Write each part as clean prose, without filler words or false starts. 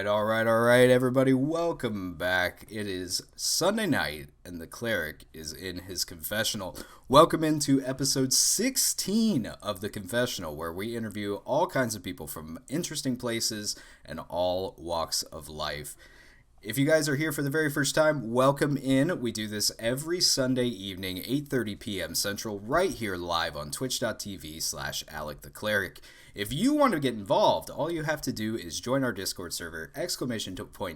all right, everybody. Welcome back. It is Sunday night, and the cleric is in his confessional. Welcome into episode 16 of the confessional, where we interview all kinds of people from interesting places and all walks of life. If you guys are here for the very first time, welcome in. We do this every Sunday evening, 8:30 p.m. Central, right here live on twitch.tv/AlecTheCleric. If you want to get involved, all you have to do is join our Discord server,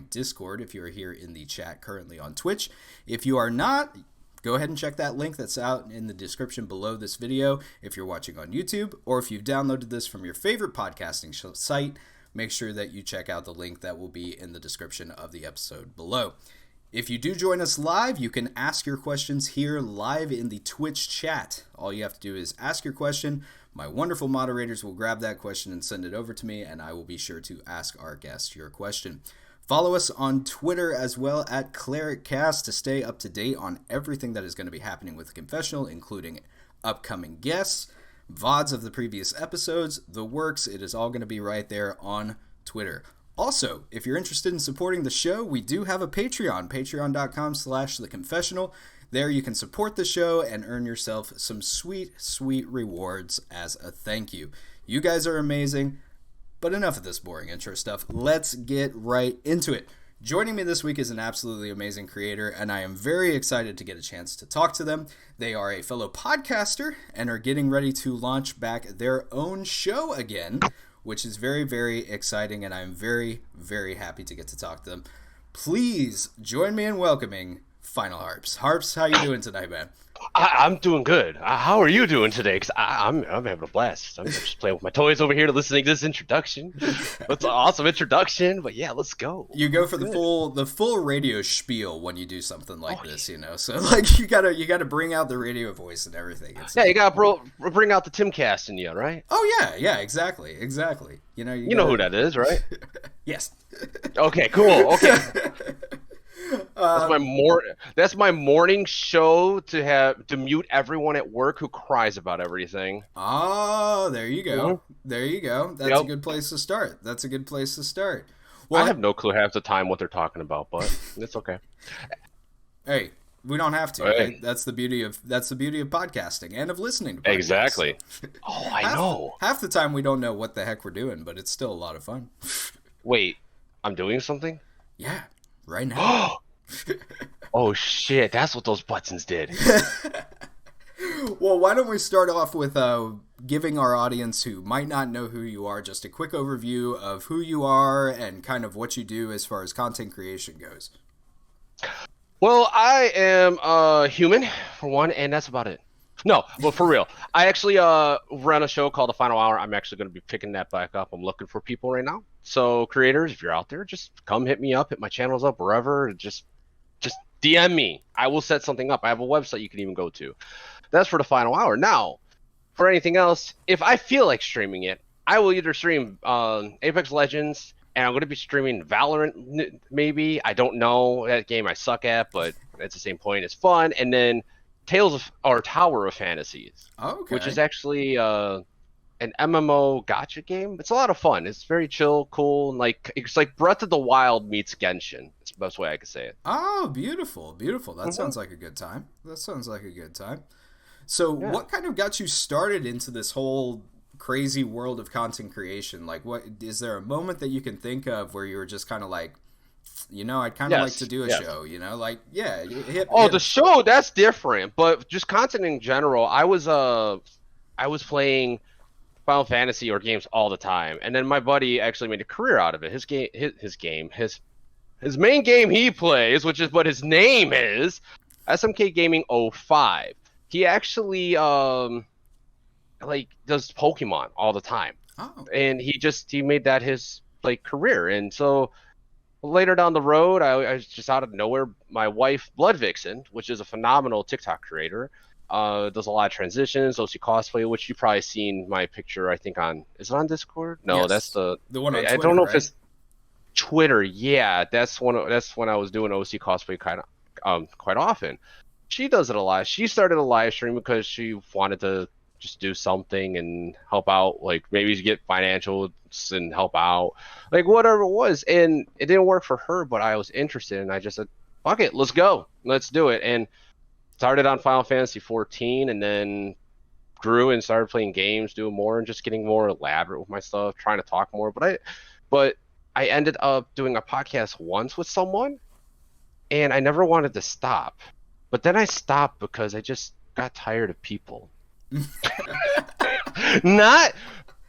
!Discord, if you are here in the chat currently on Twitch. If you are not, go ahead and check that link that's out in the description below this video if you're watching on YouTube, or if you've downloaded this from your favorite podcasting site, make sure that you check out the link that will be in the description of the episode below. If you do join us live, you can ask your questions here live in the Twitch chat. All you have to do is ask your question. My wonderful moderators will grab that question and send it over to me, and I will be sure to ask our guest your question. Follow us on Twitter as well at ClericCast to stay up to date on everything that is going to be happening with the confessional, including upcoming guests, VODs of the previous episodes, the works. It is all going to be right there on Twitter. Also, if you're interested in supporting the show, we do have a Patreon, patreon.com/theconfessional. There you can support the show and earn yourself some sweet, sweet rewards as a thank you. You guys are amazing, but enough of this boring intro stuff. Let's get right into it. Joining me this week is an absolutely amazing creator, and I am very excited to get a chance to talk to them. They are a fellow podcaster and are getting ready to launch back their own show again, which is very, very exciting, and I'm very, very happy to get to talk to them. Please join me in welcoming FinalHarps. Harps, how you doing tonight, man? I'm doing good. How are you doing today? Because I'm having a blast. I'm just playing with my toys over here, listening to this introduction. That's an awesome introduction. But yeah, let's go. You go for the full radio spiel when you do something like this, you know. So like you gotta bring out the radio voice and everything. You gotta bring out the Timcast in you, right? Oh yeah, exactly. You know know who that is, right? Yes. Okay, cool. Okay. That's my morning show to mute everyone at work who cries about everything. Oh, there you go. Mm-hmm. There you go. That's a good place to start. Well, I have no clue half the time what they're talking about, but it's okay. Hey, we don't have to. Hey. Right? That's the beauty of podcasting and of listening to podcasts. Exactly. Oh, I know. Half the time we don't know what the heck we're doing, but it's still a lot of fun. Wait, I'm doing something? Yeah. Right now. Oh shit, that's what those buttons did. Well, why don't we start off with giving our audience who might not know who you are just a quick overview of who you are and kind of what you do as far as content creation goes. Well, I am a human, for one, and that's about it. No, but for real, I actually run a show called The Final Hour. I'm actually going to be picking that back up. I'm looking for people right now. So creators, if you're out there, just come hit me up, hit my channels up, wherever. Just DM me. I will set something up. I have a website you can even go to. That's for The Final Hour. Now, for anything else, if I feel like streaming it, I will either stream Apex Legends, and I'm going to be streaming Valorant maybe. I don't know. That game I suck at, but at the same point, it's fun. And then Tower of Fantasies, which is actually an MMO gacha game. It's a lot of fun. It's very chill, cool, and it's like Breath of the Wild meets Genshin. It's the best way I could say it. Oh, beautiful. That sounds like a good time. So what kind of got you started into this whole crazy world of content creation? Like, what is there a moment that you can think of where you were just kind of like, I'd kind of like to do a show, The show, that's different, but just content in general. I was playing Final Fantasy or games all the time, and then my buddy actually made a career out of it. His main game he plays, which is what his name is, SMK Gaming 05. He actually does Pokemon all the time. Oh. And he made that his career. And so later down the road, I was just out of nowhere. My wife, Blood Vixen, which is a phenomenal TikTok creator, does a lot of transitions, OC cosplay, which you've probably seen my picture, I think, is it on Discord? No, yes. That's the one on Twitter, I don't know right? if it's Twitter. Yeah, that's when I was doing OC cosplay quite often. She does it a lot. She started a live stream because she wanted to just do something and help out, like maybe get financials and help out, like whatever it was. And it didn't work for her, but I was interested, and I just said, fuck it, let's go, let's do it. And started on Final Fantasy 14, and then grew and started playing games, doing more, and just getting more elaborate with my stuff, trying to talk more. But I ended up doing a podcast once with someone, and I never wanted to stop. But then I stopped because I just got tired of people. Not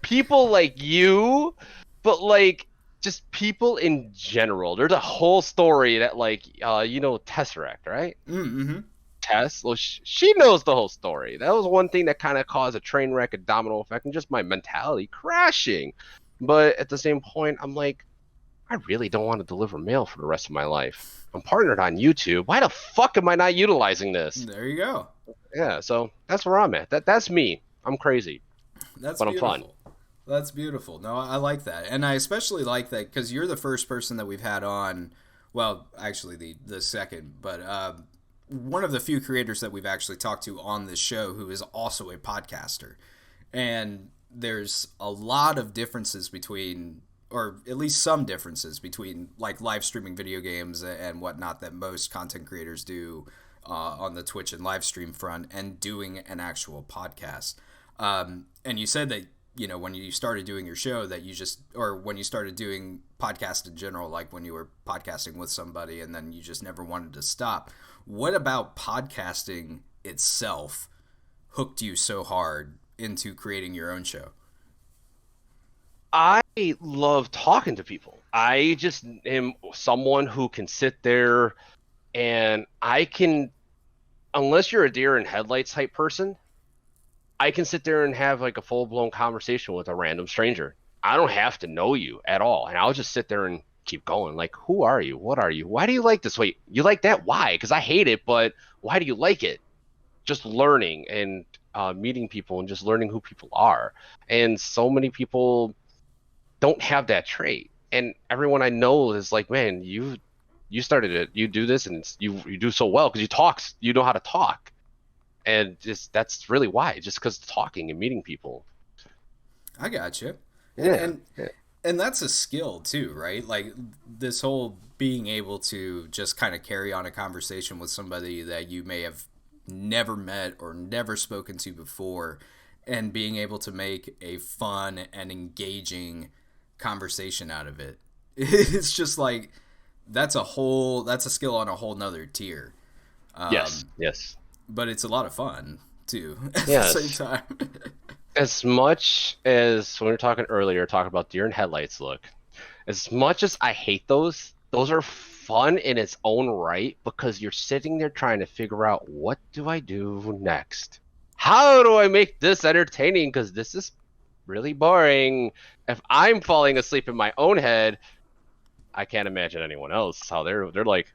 people like you, but like just people in general. There's a whole story that, like, Tesseract, right? Mm-hmm. Tess, well, she knows the whole story. That was one thing that kind of caused a train wreck, a domino effect, and just my mentality crashing. But at the same point, I'm like, I really don't want to deliver mail for the rest of my life. I'm partnered on YouTube. Why the fuck am I not utilizing this? There you go. Yeah, so that's where I'm at. That's me. I'm crazy. That's but beautiful. I'm fun. That's beautiful. No, I like that. And I especially like that because you're the first person that we've had on, well, actually the second, but one of the few creators that we've actually talked to on this show who is also a podcaster. And there's a lot of differences between, or at least some differences between, like live streaming video games and whatnot that most content creators do on the Twitch and live stream front, and doing an actual podcast. And you said that, when you started doing your show that you just, or when you started doing podcasts in general, like when you were podcasting with somebody and then you just never wanted to stop. What about podcasting itself hooked you so hard into creating your own show? I love talking to people. I just am someone who can sit there and I can, unless you're a deer in headlights type person, I can sit there and have like a full-blown conversation with a random stranger. I don't have to know you at all. And I'll just sit there and keep going. Like, who are you? What are you? Why do you like this? Wait, you like that? Why? Because I hate it, but why do you like it? Just learning and meeting people and just learning who people are. And so many people don't have that trait. And everyone I know is like, man, you started it. You do this, and you do so well because you know how to talk. And that's really why, just because talking and meeting people. I got you. Yeah. And that's a skill too, right? Like this whole being able to just kind of carry on a conversation with somebody that you may have never met or never spoken to before, and being able to make a fun and engaging conversation out of it. It's just like that's a skill on a whole nother tier. Yes. But it's a lot of fun too at Yes. the same time. As much as when we were talking about deer in headlights look, as much as I hate those are fun in its own right, because you're sitting there trying to figure out, what do I do next? How do I make this entertaining? Because this is really boring. If I'm falling asleep in my own head, I can't imagine anyone else how they're like.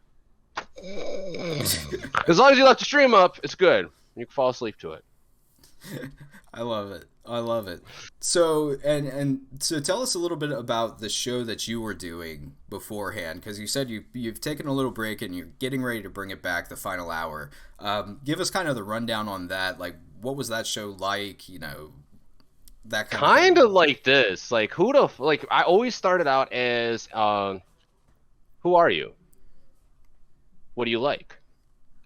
As long as you left the stream up, it's good. You can fall asleep to it. I love it. So so tell us a little bit about the show that you were doing beforehand, because you said you've taken a little break and you're getting ready to bring it back, the final hour. Give us kind of the rundown on that. Like, what was that show like? That kind of like this. Like, I always started out as, who are you? What do you like?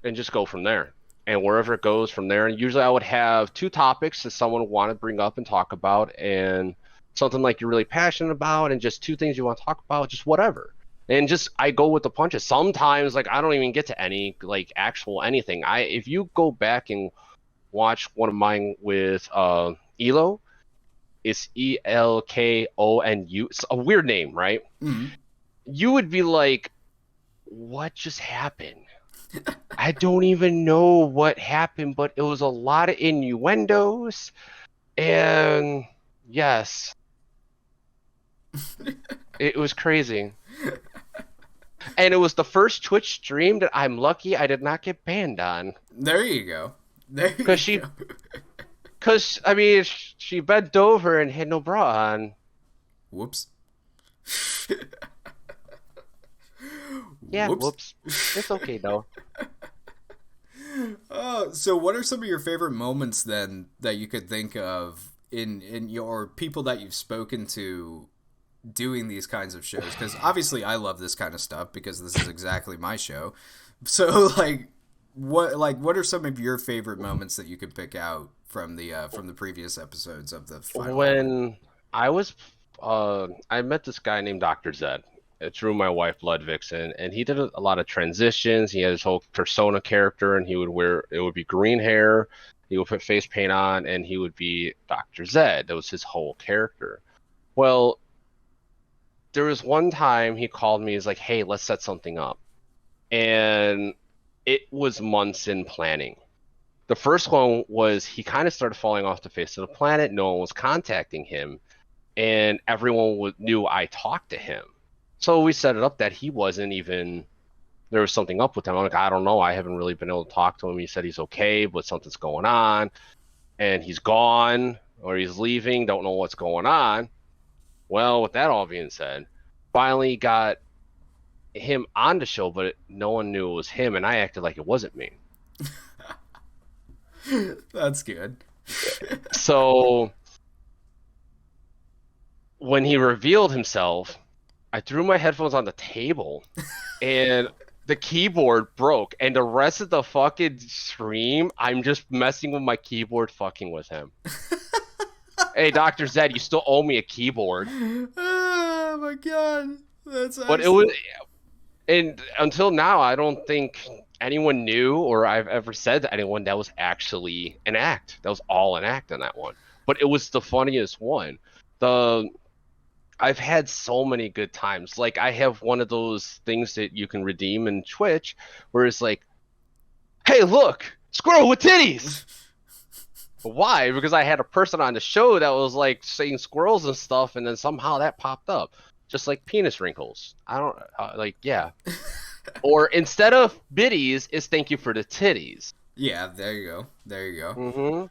And just go from there. And wherever it goes from there. And usually I would have 2 topics that someone would want to bring up and talk about, and something like you're really passionate about, and just 2 things you want to talk about, just whatever. And just, I go with the punches. Sometimes, like, I don't even get to any, like, actual anything. If you go back and watch one of mine with Elo, it's ELKONU. It's a weird name, right? Mm-hmm. You would be like, what just happened? I don't even know what happened, but it was a lot of innuendos, and yes, it was crazy. And it was the first Twitch stream that I'm lucky I did not get banned on. There you go. Because I mean, she bent over and had no bra on. Whoops. Yeah, whoops. It's okay though. So what are some of your favorite moments then that you could think of in your people that you've spoken to doing these kinds of shows? Because obviously I love this kind of stuff because this is exactly my show. So what are some of your favorite moments that you could pick out from the previous episodes of the final hour? When I was, I met this guy named Dr. Zed. It's through my wife, Blood Vixen, and he did a lot of transitions. He had his whole persona character, and it would be green hair. He would put face paint on, and he would be Dr. Zed. That was his whole character. Well, there was one time he called me. He's like, "Hey, let's set something up," and it was months in planning. The first one was he kind of started falling off the face of the planet. No one was contacting him, and everyone knew I talked to him. So we set it up that he wasn't even, there was something up with him. I'm like, I don't know. I haven't really been able to talk to him. He said he's okay, but something's going on, and he's gone or he's leaving. Don't know what's going on. Well, with that all being said, finally got him on the show, but no one knew it was him, and I acted like it wasn't me. That's good. So when he revealed himself, I threw my headphones on the table and the keyboard broke. And the rest of the fucking stream, I'm just messing with my keyboard, fucking with him. Hey, Dr. Zed, you still owe me a keyboard. Oh my god. That's But it was, and until now, I don't think anyone knew or I've ever said to anyone that was actually an act. That was all an act on that one. But it was the funniest one. I've had so many good times. Like, I have one of those things that you can redeem in Twitch where it's like, hey, look, squirrel with titties. Why? Because I had a person on the show that was like saying squirrels and stuff, and then somehow that popped up. Just like penis wrinkles. I don't yeah. Or instead of biddies, is thank you for the titties. Yeah, there you go. There you go. Mm-hmm.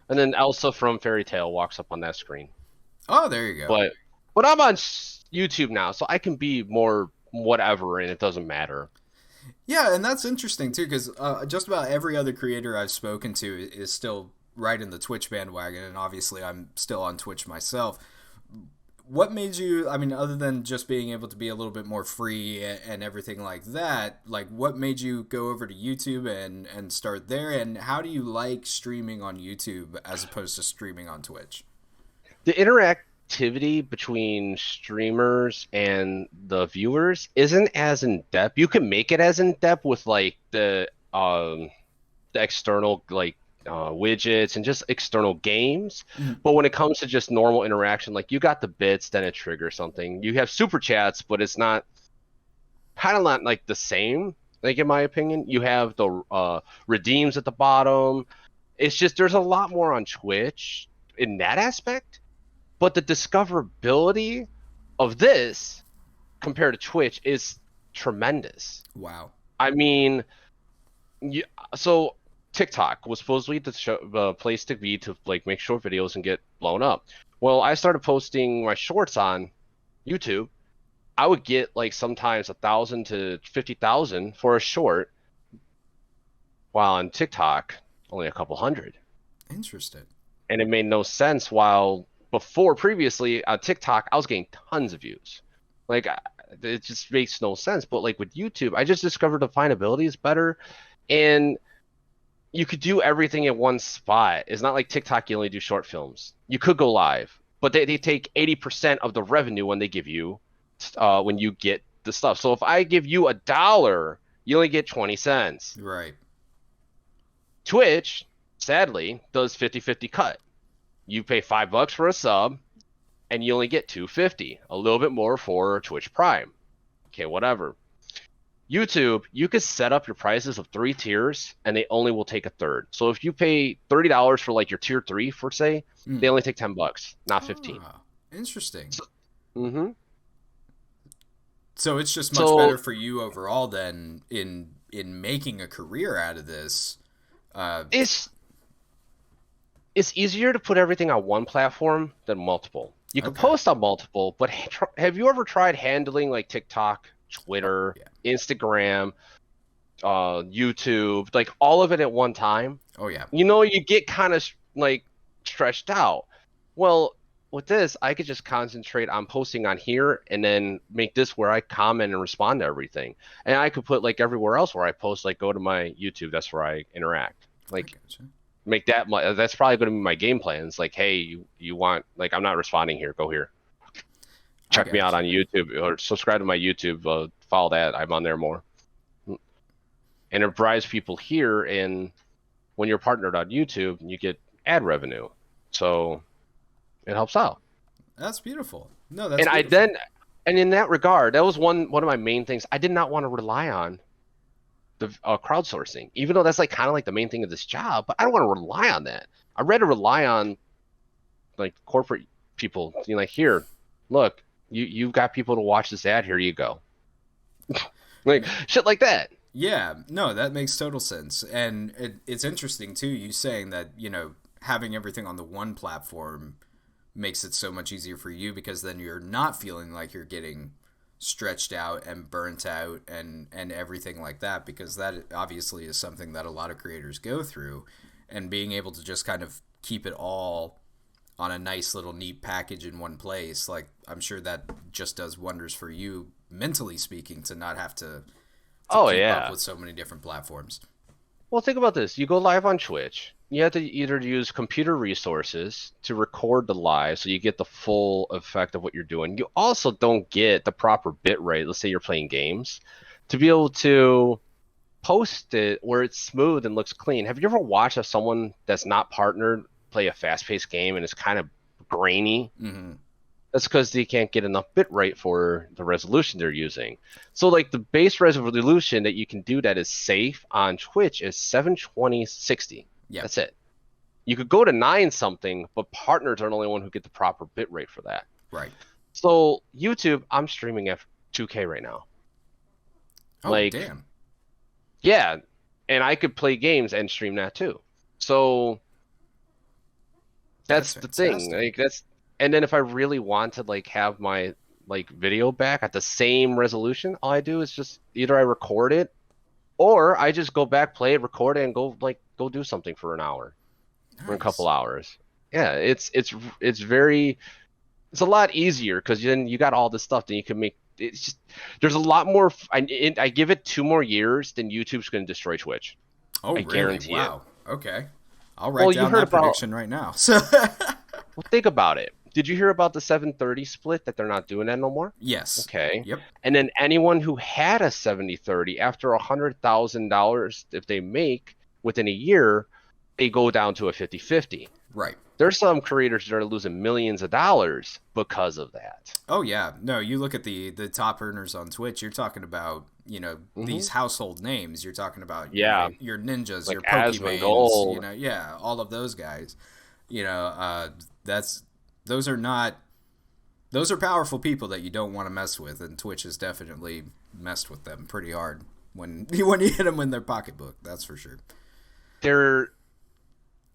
And then Elsa from Fairy Tale walks up on that screen. Oh, there you go. But I'm on YouTube now, so I can be more whatever, and it doesn't matter. Yeah, and that's interesting too, because just about every other creator I've spoken to is still right in the Twitch bandwagon, and obviously I'm still on Twitch myself. What made you, I mean, other than just being able to be a little bit more free and everything like that, like what made you go over to YouTube and start there, and how do you like streaming on YouTube as opposed to streaming on Twitch? The interactivity between streamers and the viewers isn't as in-depth. You can make it as in-depth with like the external like widgets and just external games. But when it comes to just normal interaction, like you got the bits, then it triggers something. You have super chats, but it's not like the same. Like in my opinion, you have the redeems at the bottom. It's just there's a lot more on Twitch in that aspect, but the discoverability of this compared to Twitch is tremendous. Wow. I mean, so TikTok was supposedly the place to be to like make short videos and get blown up. Well, I started posting my shorts on YouTube. I would get like sometimes 1,000 to 50,000 for a short, while on TikTok only a couple hundred. Interesting. And it made no sense. While previously on TikTok, I was getting tons of views. Like it just makes no sense. But like with YouTube, I just discovered the findability is better, and you could do everything in one spot. It's not like TikTok, you only do short films. You could go live, but they take 80% of the revenue when they give you, when you get the stuff. So if I give you $1, you only get 20 cents. Right. Twitch, sadly, does 50-50 cut. You pay $5 for a sub, and you only get $2.50. A little bit more for Twitch Prime. Okay, whatever. YouTube, you could set up your prices of 3 tiers, and they only will take a third. So if you pay $30 for like your tier 3, for say, they only take $10, not 15. Interesting. So it's just much better for you overall than in making a career out of this. It's easier to put everything on one platform than multiple. You can post on multiple, but have you ever tried handling like TikTok, Twitter, Instagram? YouTube, like all of it at one time, Oh yeah. you get kind of like stretched out. Well, with this, I could just concentrate on posting on here and then make this where I comment and respond to everything. And I could put like everywhere else where I post, like go to my YouTube, that's where I interact. Like Gotcha. make that that's probably going to be my game plan. It's like, hey, you want, like, I'm not responding here, go here. Check me out on YouTube or subscribe to my YouTube, follow that. I'm on there more. And it drives people here, and when you're partnered on YouTube, you get ad revenue. So it helps out. That's beautiful. No, that's and beautiful. And in that regard, that was one of my main things. I did not want to rely on the crowdsourcing, even though that's like kind of like the main thing of this job. But I don't want to rely on that. I'd rather rely on like corporate people. Like, here, look, you've got people to watch this ad. Here you go. Like shit like that. Yeah, no, that makes total sense. And it's interesting too, you saying that, having everything on the one platform makes it so much easier for you, because then you're not feeling like you're getting stretched out and burnt out and everything like that, because that obviously is something that a lot of creators go through. And being able to just kind of keep it all on a nice little neat package in one place, like, I'm sure that just does wonders for you, mentally speaking, to not have to keep up with so many different platforms. Well, think about this. You go live on Twitch. You have to either use computer resources to record the live so you get the full effect of what you're doing. You also don't get the proper bit rate. Let's say you're playing games, to be able to post it where it's smooth and looks clean. Have you ever watched someone that's not partnered play a fast-paced game and it's kind of grainy? Mm-hmm. That's because they can't get enough bit rate for the resolution they're using. So like the base resolution that you can do that is safe on Twitch is 720/60. Yeah. That's it. You could go to 9 something, but partners are the only one who get the proper bit rate for that. Right. So YouTube, I'm streaming at 2K right now. Oh, like, damn. Yeah, and I could play games and stream that too. So that's the thing. Like that's. And then if I really want to like have my like video back at the same resolution, all I do is just either I record it or I just go back, play it, record it, and go do something for an hour, for a couple hours. Yeah, it's a lot easier because then you got all this stuff that you can make. It's just there's a lot more. I give it 2 more years, then YouTube's going to destroy Twitch. Oh, I guarantee it. Wow. Okay, I'll write down that prediction right now. So, well, think about it. Did you hear about the 730 split, that they're not doing that no more? Yes. Okay. Yep. And then anyone who had a 70/30 after $100,000, if they make within a year, they go down to a 50/50. Right. There's some creators that are losing millions of dollars because of that. Oh yeah. No, you look at the top earners on Twitch, you're talking about, these household names. You're talking about your ninjas, like your Pokemans, all of those guys. Those are powerful people that you don't want to mess with, and Twitch has definitely messed with them pretty hard when you hit them in their pocketbook. That's for sure.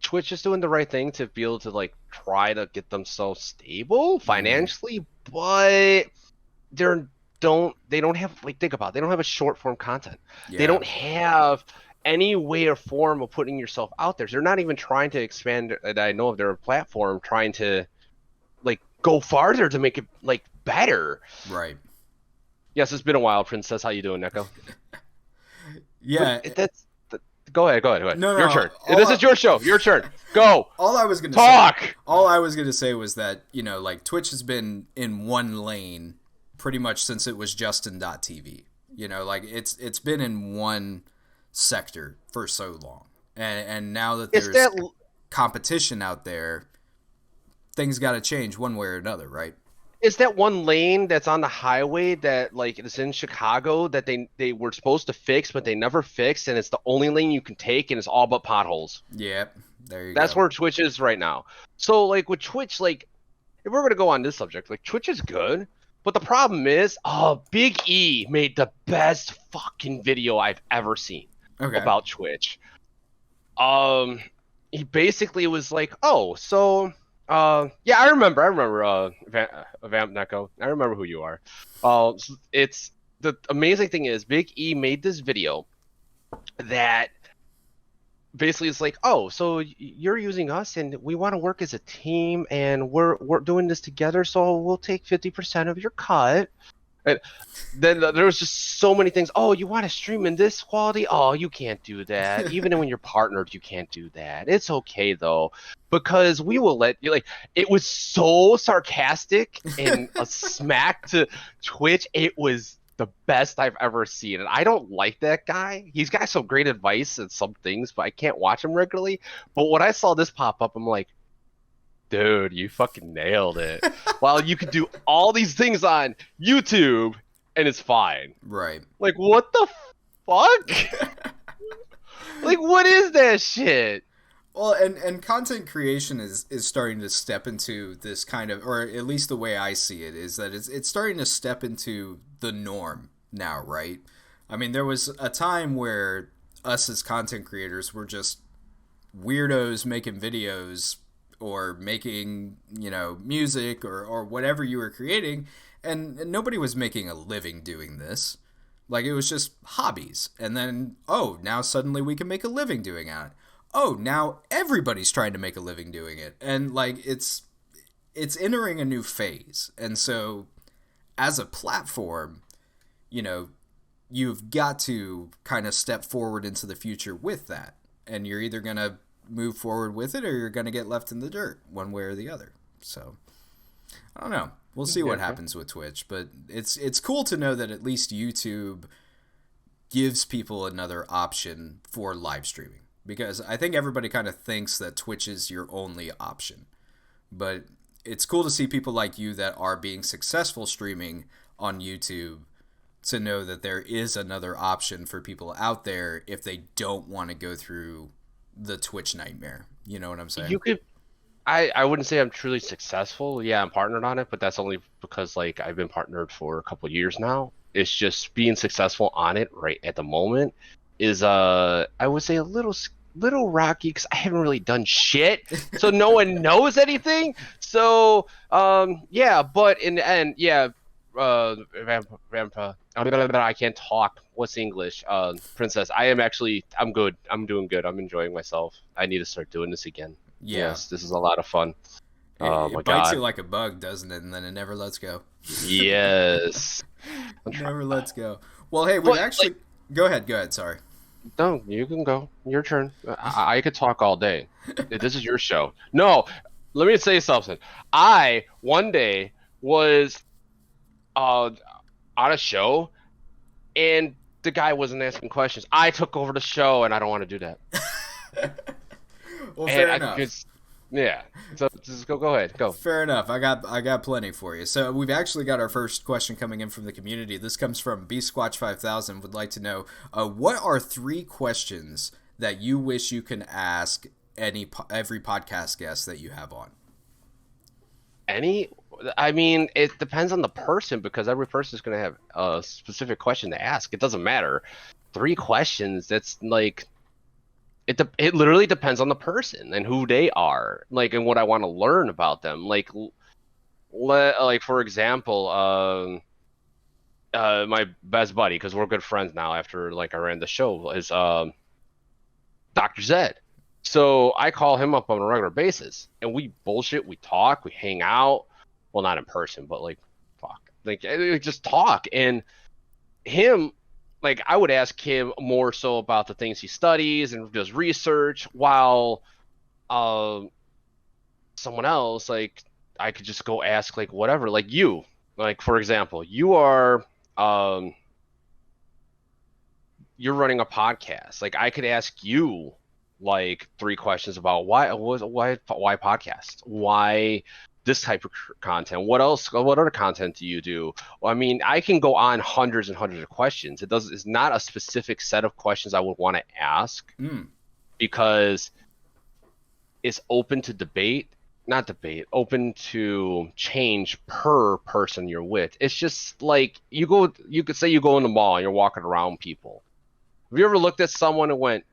Twitch is doing the right thing to be able to like try to get themselves stable financially, but they don't have, like, think about it, they don't have a short form content. Yeah. They don't have any way or form of putting yourself out there. So they're not even trying to expand. I know of their platform trying to like go farther to make it like better. Right. Yes, it's been a while, Princess. How you doing, Neko? Yeah. Go ahead. No, your turn. This is your show. Your turn. Go. All I was gonna talk. All I was gonna say was that like Twitch has been in one lane pretty much since it was Justin.tv. Like it's been in one sector for so long, and now that there's competition out there, things got to change one way or another, right? Is that one lane that's on the highway that like it's in Chicago that they were supposed to fix but they never fixed, and it's the only lane you can take, and it's all but potholes? Yep, there you go. That's where Twitch is right now. So like with Twitch, like if we're gonna go on this subject, like Twitch is good, but the problem is, Big E made the best fucking video I've ever seen about Twitch. He basically was like, yeah, I remember, Vamp Neko. I remember who you are. It's the amazing thing is Big E made this video that basically it's like, oh, so you're using us and we want to work as a team and we're doing this together, so we'll take 50% of your cut. And then there was just so many things. Oh, you want to stream in this quality? Oh, you can't do that. Even when you're partnered, you can't do that. It's okay though, because we will let you. Like, it was so sarcastic and a smack to Twitch. It was the best I've ever seen, and I don't like that guy. He's got some great advice and some things, but I can't watch him regularly. But when I saw this pop up, I'm like, dude, you fucking nailed it. While you could do all these things on YouTube and it's fine. Right. Like, what the fuck? Like, what is that shit? Well, and content creation is starting to step into this kind of, or at least the way I see it, is that it's starting to step into the norm now, right? I mean, there was a time where us as content creators were just weirdos making videos or making, music or whatever you were creating, and nobody was making a living doing this. Like, it was just hobbies. And then, oh, now suddenly we can make a living doing it. Oh, now everybody's trying to make a living doing it. And, like, it's entering a new phase. And so, as a platform, you've got to kind of step forward into the future with that. And you're either going to move forward with it or you're going to get left in the dirt one way or the other. So I don't know, we'll see what happens with Twitch, but it's cool to know that at least YouTube gives people another option for live streaming, because I think everybody kind of thinks that Twitch is your only option, but it's cool to see people like you that are being successful streaming on YouTube, to know that there is another option for people out there if they don't want to go through the Twitch nightmare. You know what I'm saying? You could, I wouldn't say I'm truly successful. Yeah, I'm partnered on it, but that's only because, like, I've been partnered for a couple of years now. It's just being successful on it right at the moment is I would say a little rocky, because I haven't really done shit, so no one knows anything. So yeah, but in the end, yeah, I can't talk. What's English? Princess. I'm good. I'm doing good. I'm enjoying myself. I need to start doing this again. Yeah. Yes, this is a lot of fun. It bites you like a bug, doesn't it? And then it never lets go. Yes. Never lets go. Well, hey, we actually... Go ahead, sorry. No, you can go. Your turn. I could talk all day. This is your show. No, let me say something. I, one day, was on a show, and the guy wasn't asking questions. I took over the show, and I don't want to do that. Well, fair enough. Yeah. So just go ahead. Go. Fair enough. I got plenty for you. So we've actually got our first question coming in from the community. This comes from BSquatch 5000. Would like to know, what are 3 questions that you wish you can ask every podcast guest that you have on? I mean, it depends on the person, because every person is going to have a specific question to ask. It doesn't matter. 3 questions, that's like, it literally depends on the person and who they are, like, and what I want to learn about them. Like for example, my best buddy, because we're good friends now after, like, I ran the show, is Dr. Zed. So I call him up on a regular basis, and we bullshit, we talk, we hang out. Well, not in person, but just talk. And him, like, I would ask him more so about the things he studies and does research, while someone else, like, I could just go ask, like, whatever. Like, you, like, for example, you are you're running a podcast. Like, I could ask you, like, 3 questions about why podcast, why this type of content, what other content do you do? Well, I mean, I can go on hundreds and hundreds of questions. It's not a specific set of questions I would want to ask, because it's open to open to change per person you're with. It's just like, you could say you go in the mall and you're walking around people. Have you ever looked at someone and went,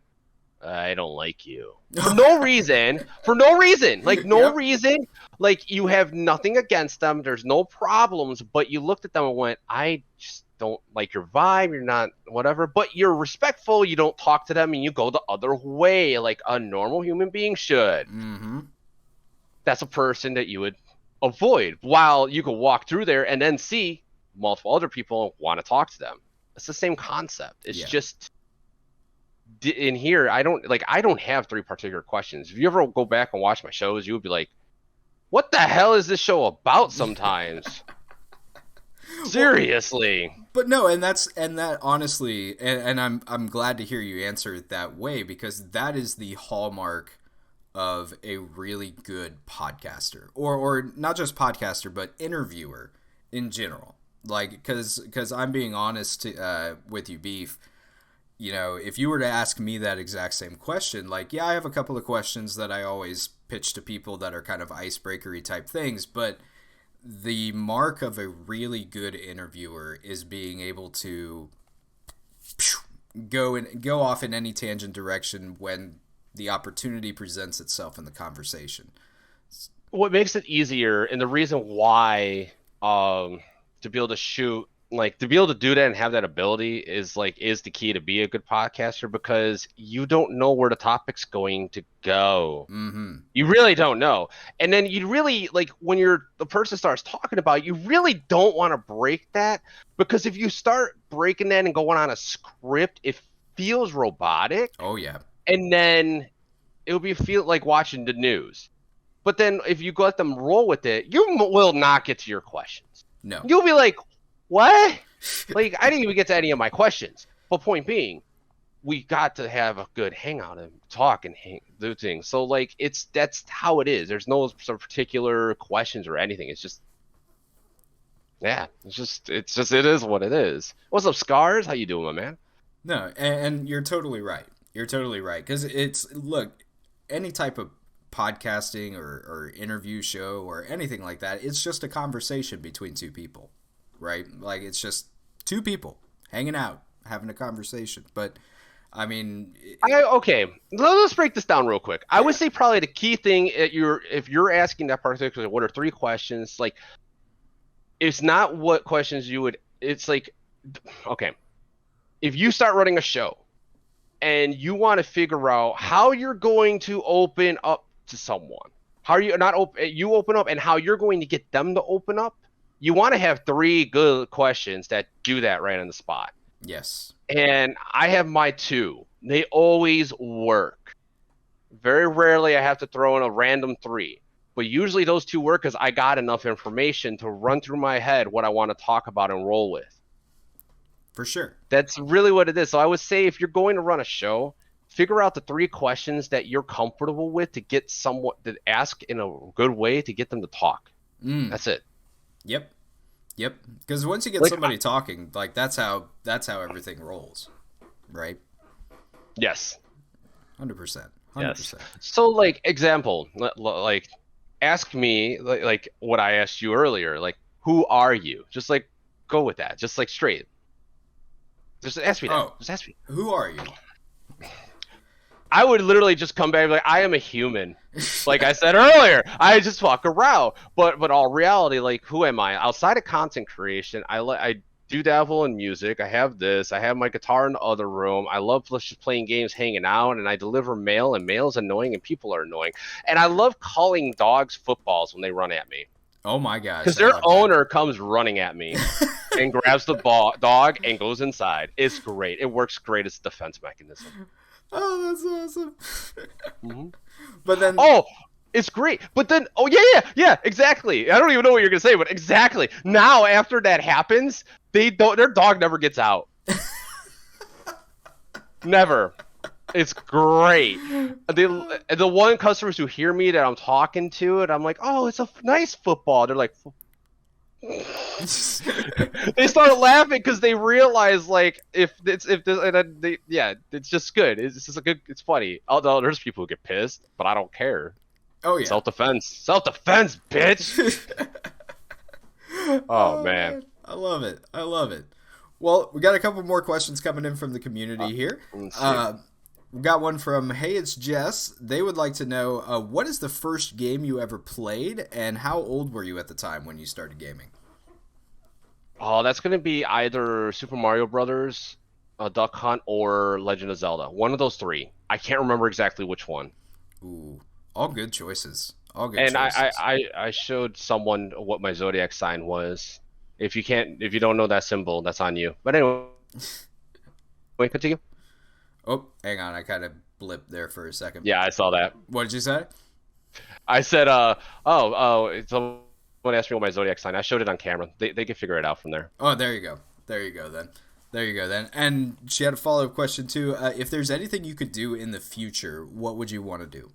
I don't like you, for no reason, like, no reason, like, you have nothing against them, there's no problems, but you looked at them and went, I just don't like your vibe, you're not whatever, but you're respectful, you don't talk to them, and you go the other way like a normal human being should. Mm-hmm. That's a person that you would avoid, while you could walk through there and then see multiple other people and want to talk to them. It's the same concept. It's just in here, I don't have three particular questions. If you ever go back and watch my shows, you would be like, what the hell is this show about sometimes? Seriously. But no, and that honestly, and I'm glad to hear you answer it that way, because that is the hallmark of a really good podcaster, or not just podcaster, but interviewer in general. Like, because I'm being honest with you, Beef. You know, if you were to ask me that exact same question, like, yeah, I have a couple of questions that I always pitch to people that are kind of icebreakery type things, but the mark of a really good interviewer is being able to go off in any tangent direction when the opportunity presents itself in the conversation. What makes it easier, and the reason why to be able to shoot, like, to be able to do that and have that ability is the key to be a good podcaster, because you don't know where the topic's going to go. Mm-hmm. You really don't know. And then you really, like, when the person starts talking about it, you really don't want to break that, because if you start breaking that and going on a script, it feels robotic. Oh, yeah. And then it'll feel like watching the news. But then if you let them roll with it, you will not get to your questions. No. You'll be like, what? Like, I didn't even get to any of my questions. But point being, we got to have a good hangout and talk and do things. So, like, that's how it is. There's no sort of particular questions or anything. It's just, yeah, it is what it is. What's up, Scars? How you doing, my man? No, and you're totally right. You're totally right. Because look, any type of podcasting or interview show or anything like that, it's just a conversation between two people. Right? Like, it's just two people hanging out, having a conversation. But, I mean... Okay, let's break this down real quick. I would say probably the key thing, if you're asking that particular, what are three questions, like, it's not what questions you would... It's like, okay, if you start running a show and you want to figure out how you're going to open up to someone, how are you not open, you open up, and how you're going to get them to open up, you want to have three good questions that do that right on the spot. Yes. And I have my two. They always work. Very rarely I have to throw in a random three. But usually those two work because I got enough information to run through my head what I want to talk about and roll with. For sure. That's really what it is. So I would say if you're going to run a show, figure out the three questions that you're comfortable with to get someone to ask in a good way to get them to talk. That's it. Yep. Because once you get somebody talking, like, that's how everything rolls, right? Yes. 100%. Yes. So, like, example, like, ask me like what I asked you earlier, like, who are you? Just like go with that, just like straight. Just ask me that. Oh, just ask me. Who are you? I would literally just come back and be like, I am a human. Like I said earlier, I just walk around. But all reality, like, who am I? Outside of content creation, I do dabble in music. I have this. I have my guitar in the other room. I love just playing games, hanging out, and I deliver mail, and mail's annoying, and people are annoying. And I love calling dogs footballs when they run at me. Oh my gosh. Because their owner comes running at me and grabs the dog and goes inside. It's great. It works great as a defense mechanism. Oh, that's awesome. Mm-hmm. But then... Oh, it's great. But then... Oh, yeah, exactly. I don't even know what you're going to say, but exactly. Now, after that happens, their dog never gets out. Never. It's great. The one customers who hear me that I'm talking to, and I'm like, oh, it's a nice football. They're like... They start laughing because they realize, like, it's just good. It's just it's funny. Although there's people who get pissed, but I don't care. Oh yeah, self-defense, bitch. Oh man, I love it. Well, we got a couple more questions coming in from the community here. We got one from Hey It's Jess. They would like to know what is the first game you ever played, and how old were you at the time when you started gaming? Oh, that's gonna be either Super Mario Brothers, Duck Hunt, or Legend of Zelda. One of those three. I can't remember exactly which one. Ooh, all good choices. All good And choices. I showed someone what my zodiac sign was. If you don't know that symbol, that's on you. But anyway, continue. Oh, hang on. I kind of blipped there for a second. Yeah, I saw that. What did you say? I said, someone asked me what my zodiac sign. I showed it on camera. They can figure it out from there. Oh, there you go. There you go then. There you go then. And she had a follow-up question too. If there's anything you could do in the future, what would you want to do?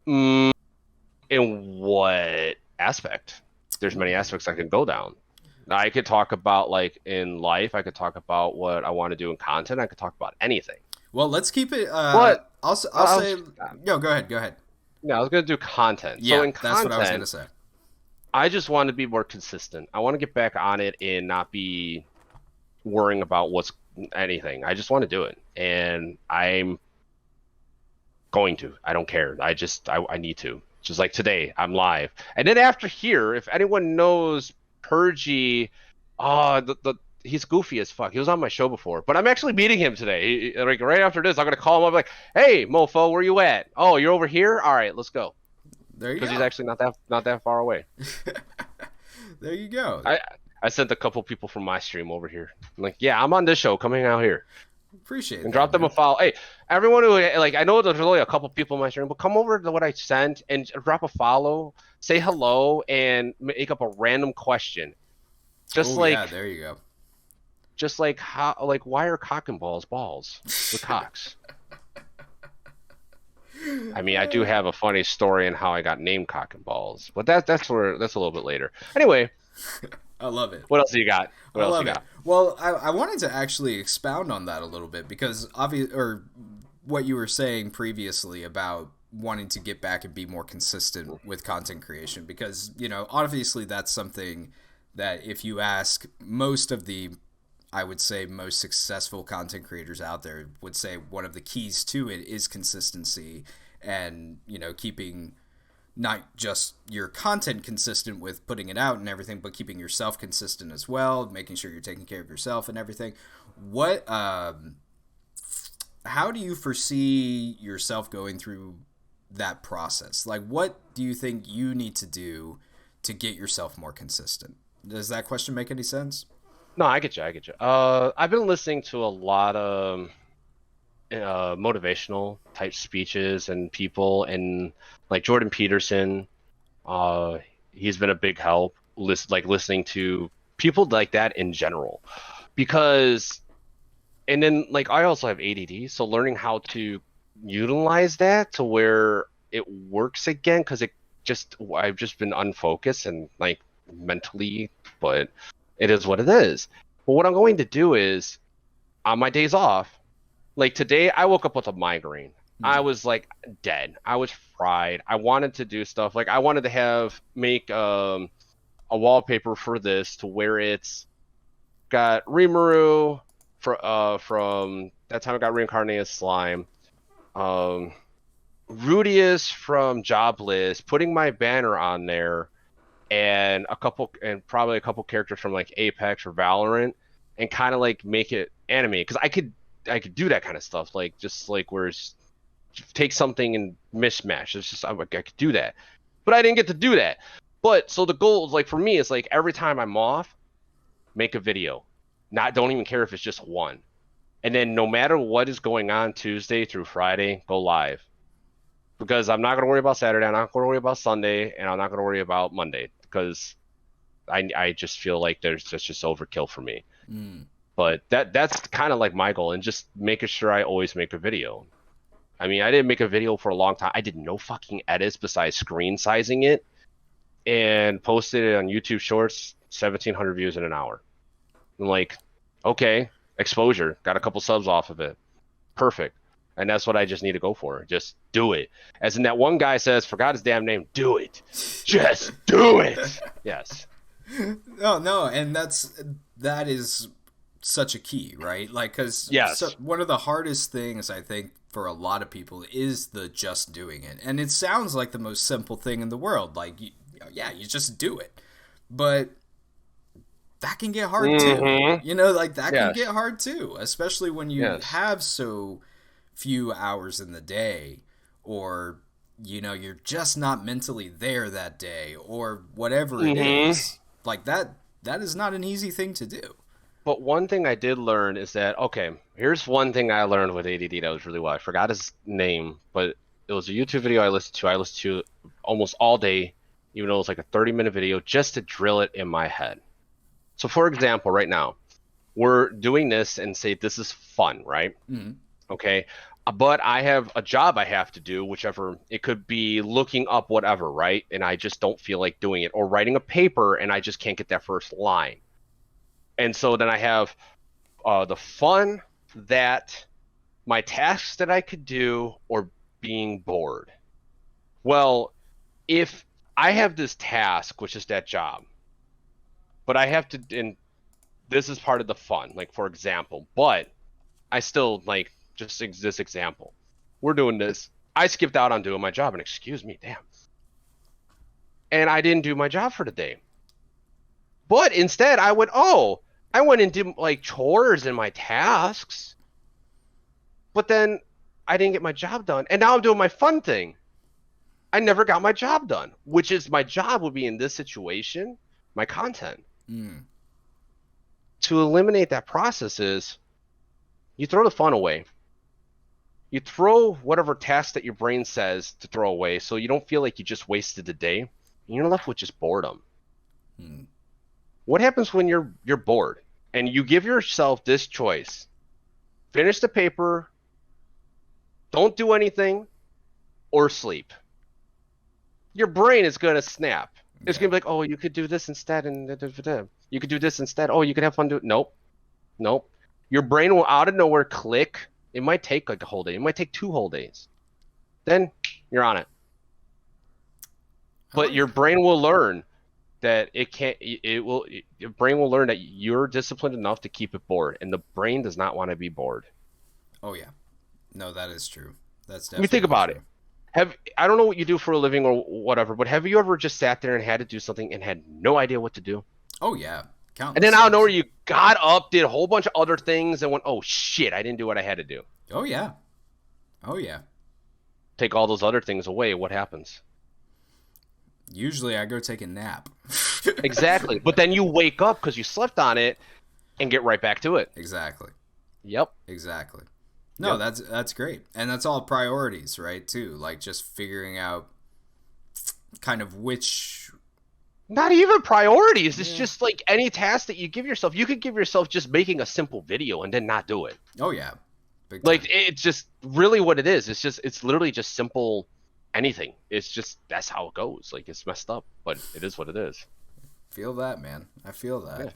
In what aspect? There's many aspects I could go down. I could talk about like in life. I could talk about what I want to do in content. I could talk about anything. Well, let's keep it. But I'll say. No, go ahead. Go ahead. Yeah, I was gonna do content. Yeah, So in that's what I was content, gonna say. I just want to be more consistent. I want to get back on it and not be worrying about what's anything. I just want to do it, and I'm going to. I don't care. I need to. Just like today, I'm live, and then after here, if anyone knows Purgy, he's goofy as fuck. He was on my show before, but I'm actually meeting him today. Like right after this, I'm gonna call him up like, "Hey, mofo, where you at? Oh, you're over here. All right, let's go." There you go. Because he's actually not that far away. There you go. I sent a couple people from my stream over here. I'm like, yeah, I'm on this show. Come hang out here. Appreciate it. And drop them a follow. Hey, everyone who like, I know there's only a couple people in my stream, but come over to what I sent and drop a follow, say hello, and make up a random question. Just yeah, there you go. Just like how, like why are cock and balls with cocks? I mean, I do have a funny story on how I got named Cock and Balls, but that's a little bit later. Anyway, I love it. What else do you got? Well, I wanted to actually expound on that a little bit because what you were saying previously about wanting to get back and be more consistent with content creation, because obviously that's something that if you ask most of the, I would say, most successful content creators out there would say one of the keys to it is consistency and, keeping not just your content consistent with putting it out and everything, but keeping yourself consistent as well, making sure you're taking care of yourself and everything. How do you foresee yourself going through that process? Like, what do you think you need to do to get yourself more consistent? Does that question make any sense? No, I get you. I've been listening to a lot of motivational type speeches and people, and like Jordan Peterson. He's been a big help. Listening to people like that in general, because, and then like I also have ADD, so learning how to utilize that to where it works again, because I've just been unfocused and like mentally, but it is what it is. But what I'm going to do is, on my days off, like today, I woke up with a migraine. I was like dead. I was fried. I wanted to do stuff. Like I wanted to make a wallpaper for this to where it's got Rimuru from that time I got reincarnated slime. Rudius from Jobless, putting my banner on there, and probably a couple characters from like Apex or Valorant, and kind of like make it animated, because I could do that kind of stuff, like just like where it's take something and mismatch. It's just I could do that, but I didn't get to do that. But so the goal is like for me, it's like every time I'm off, make a video. Don't even care if it's just one, and then no matter what is going on Tuesday through Friday, go live. Because I'm not going to worry about Saturday, I'm not going to worry about Sunday, and I'm not going to worry about Monday, because I just feel like that's just overkill for me. But that's kind of like my goal, and just making sure I always make a video. I mean, I didn't make a video for a long time. I did no fucking edits besides screen sizing it, and posted it on YouTube Shorts, 1,700 views in an hour. I'm like, okay, exposure, got a couple subs off of it. Perfect. And that's what I just need to go for. Just do it. As in that one guy says, forgot his damn name, do it. Just do it. Yes. No, and that is such a key, right? Like, because yes. One of the hardest things, I think, for a lot of people is the just doing it. And it sounds like the most simple thing in the world. Like, you just do it. But that can get hard too. You know, like that can Yes. get hard too, especially when you Yes. have so few hours in the day, or you know, you're just not mentally there that day, or whatever it is. Like that is not an easy thing to do. But one thing I did learn is that, okay, here's one thing I learned with ADD that was really well. I forgot his name, but it was a YouTube video I listened to. I listened to almost all day, even though it was like a 30-minute video, just to drill it in my head. So, for example, right now, we're doing this and say this is fun, right? Okay. But I have a job I have to do, whichever it could be, looking up whatever, right? And I just don't feel like doing it, or writing a paper and I just can't get that first line. And so then I have the fun, that my tasks that I could do, or being bored. Well, if I have this task, which is that job, but I have to, and this is part of the fun, like for example, but I still like just this example. We're doing this. I skipped out on doing my job, and excuse me, damn. And I didn't do my job for the day. But instead, I went and did like chores and my tasks. But then I didn't get my job done. And now I'm doing my fun thing. I never got my job done, which is my job would be in this situation, my content. To eliminate that process is you throw the fun away. You throw whatever task that your brain says to throw away, so you don't feel like you just wasted the day. And you're left with just boredom. What happens when you're bored and you give yourself this choice? Finish the paper, don't do anything, or sleep. Your brain is going to snap. It's going to be like, oh, you could do this instead, and you could do this instead. Oh, you could have fun doing. Nope. Your brain will out of nowhere click. It might take like a whole day. It might take 2 whole days. Then you're on it. But your brain will learn that it can't. Your brain will learn that you're disciplined enough to keep it bored, and the brain does not want to be bored. Oh yeah, no, that is true. That's definitely. Let me think about true. it. I don't know what you do for a living or whatever, but have you ever just sat there and had to do something and had no idea what to do? Oh yeah, countless and then out of times. nowhere you got up, did a whole bunch of other things, and went, "Oh shit, I didn't do what I had to do." Oh yeah. Take all those other things away, what happens? Usually I go take a nap. Exactly, but then you wake up because you slept on it, and get right back to it. Exactly. Yep. Exactly. No, that's great. And that's all priorities, right, too? Like just figuring out kind of which... Not even priorities. It's just like any task that you give yourself. You could give yourself just making a simple video and then not do it. Oh, yeah. Like, it's just really what it is. It's literally just simple anything. It's just, that's how it goes. Like, it's messed up, but it is what it is. Feel that, man. I feel that. Yeah.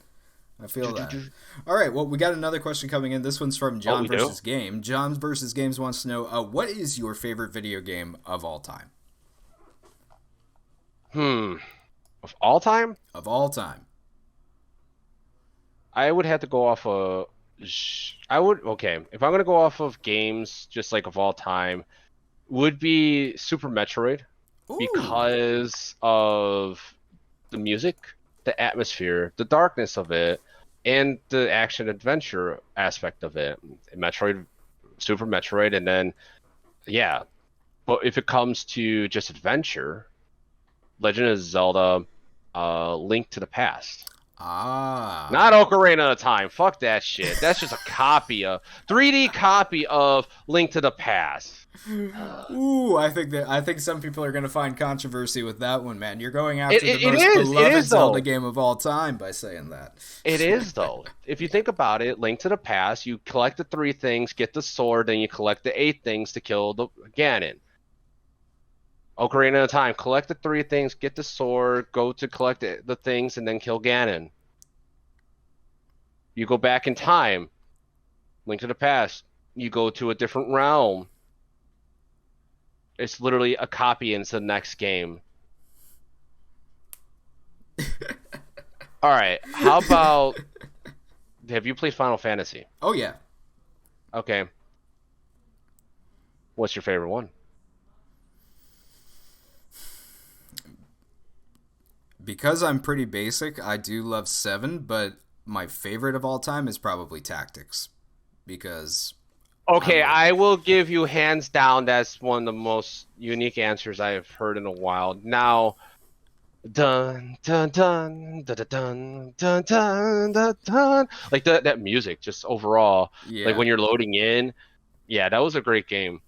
I feel that. All right, well, we got another question coming in. This one's from John versus do? Game. John versus Games wants to know, what is your favorite video game of all time? Of all time? Of all time. I would have to go off of... okay, if I'm going to go off of games, just like of all time, would be Super Metroid. Ooh. Because of the music, the atmosphere, the darkness of it, and the action adventure aspect of it. Metroid, Super Metroid, and then yeah. But if it comes to just adventure, Legend of Zelda, Link to the Past. Not Ocarina of Time. Fuck that shit. That's just a 3D copy of Link to the Past. Ooh, I think some people are gonna find controversy with that one, man. You're going after the most beloved Zelda game of all time by saying that. It is though. If you think about it, Link to the Past, you collect the 3 things, get the sword, then you collect the 8 things to kill the Ganon. Ocarina of Time, collect the 3 things, get the sword, go to collect the things, and then kill Ganon. You go back in time, Link to the Past, you go to a different realm. It's literally a copy into the next game. All right, how about... Have you played Final Fantasy? Oh, yeah. Okay. What's your favorite one? Because I'm pretty basic, I do love 7, but my favorite of all time is probably Tactics. Because Okay, I will give you hands down that's one of the most unique answers I have heard in a while. Now, dun dun dun dun dun dun dun dun dun, like that music just overall, like yeah, when you're loading in, yeah, that was a great game.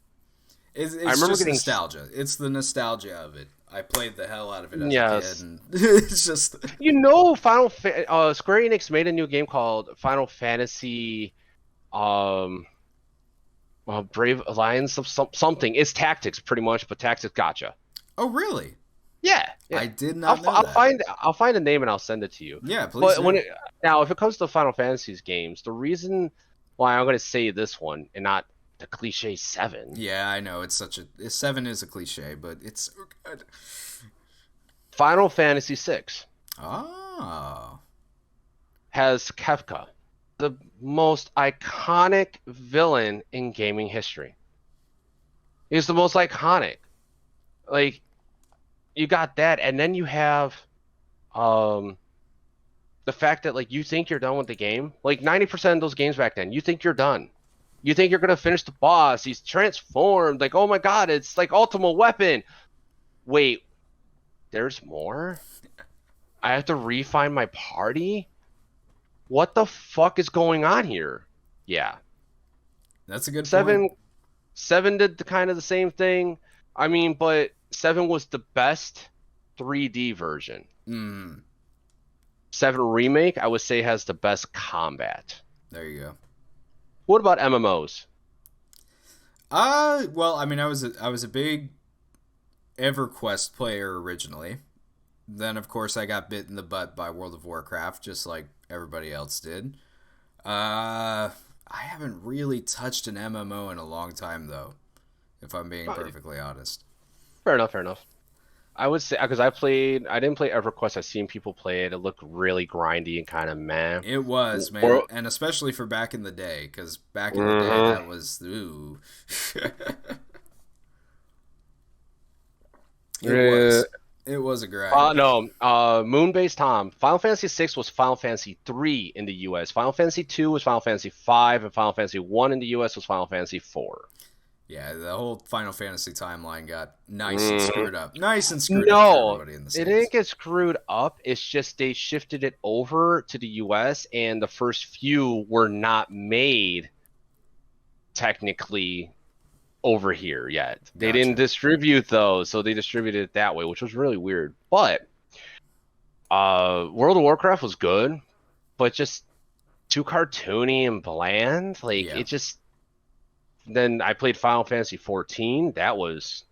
it's I it's remember just getting nostalgia. It's the nostalgia of it. I played the hell out of it as a kid, yes. and it's just Square Enix made a new game called Final Fantasy Brave Alliance of something. It's tactics pretty much, but tactics gotcha. oh really? Yeah, yeah. I did not know I'll that. find a name and I'll send it to you. Yeah, please But do. now if it comes to Final Fantasy's games, the reason why I'm going to say this one and not the cliche 7. Yeah, I know it's 7 is a cliche, but it's so good. Final Fantasy 6 Oh, has Kefka, the most iconic villain in gaming history. He's the most iconic. Like you got that, and then you have the fact that like you think you're done with the game. Like 90% of those games back then, you think you're done. You think you're gonna finish the boss. He's transformed. Like, oh my god, it's like Ultimate Weapon. Wait, there's more? I have to refine my party? What the fuck is going on here? Yeah. that's a good Seven point. 7 did kind of the same thing. I mean, but 7 was the best 3D version. Mm, 7 Remake, I would say, has the best combat. there you go. What about MMOs? Well, I mean, I was a big EverQuest player originally. Then, of course, I got bit in the butt by World of Warcraft, just like everybody else did. I haven't really touched an MMO in a long time, though, if I'm being perfectly honest. Fair enough, fair enough. I would say because I didn't play EverQuest. I've seen people play it. It looked really grindy and kind of meh. It was, man, Or, and especially for back in the day, because back in the day, Mhm. that was, ooh. It was. It was a grind. No, Moonbase Tom. Final Fantasy 6 was Final Fantasy 3 in the US. Final Fantasy 2 was Final Fantasy 5, and Final Fantasy 1 in the US was Final Fantasy 4. Yeah, the whole Final Fantasy timeline got nice and Mhm. screwed up. Nice and screwed up for No, everybody in the it States. didn't get screwed up. It's just they shifted it over to the US, and the first few were not made technically over here yet. They didn't Gotcha. distribute those, so they distributed it that way, which was really weird. But World of Warcraft was good, but just too cartoony and bland. Like Yeah. it just. Then I played Final Fantasy 14. That's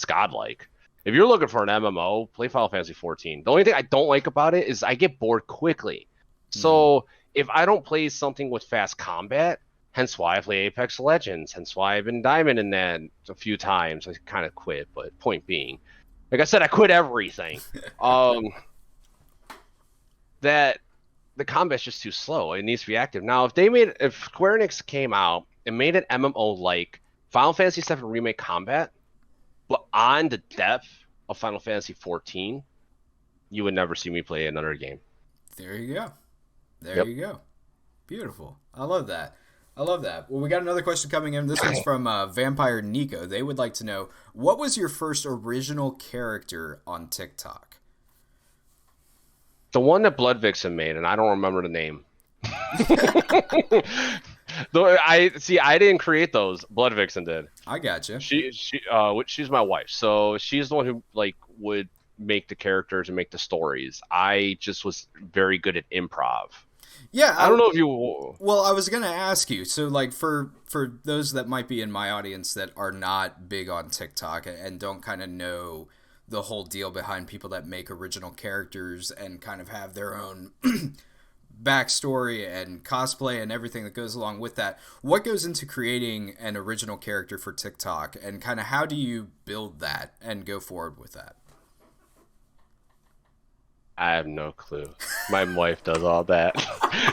godlike. If you're looking for an MMO, play Final Fantasy 14. The only thing I don't like about it is I get bored quickly. So if I don't play something with fast combat, hence why I play Apex Legends, hence why I've been diamond in that a few times. I kind of quit, but point being, like I said, I quit everything. That the combat's just too slow. It needs to be active. Now, if Square Enix came out and made an MMO like Final Fantasy VII Remake Combat, but on the depth of Final Fantasy 14, you would never see me play another game. There you go. There Yep. you go. Beautiful. I love that. I love that. Well, we got another question coming in. This one's from Vampire Nico. They would like to know, what was your first original character on TikTok? The one that Blood Vixen made, and I don't remember the name. Though I didn't create those. Blood Vixen did. I gotcha. She's my wife, so she's the one who like would make the characters and make the stories. I just was very good at improv. Yeah, I don't know if you. Well, I was gonna ask you. So, like, for those that might be in my audience that are not big on TikTok and don't kind of know the whole deal behind people that make original characters and kind of have their own backstory and cosplay and everything that goes along with that, what goes into creating an original character for TikTok, and kind of how do you build that and go forward with that? I have no clue. My wife does all that.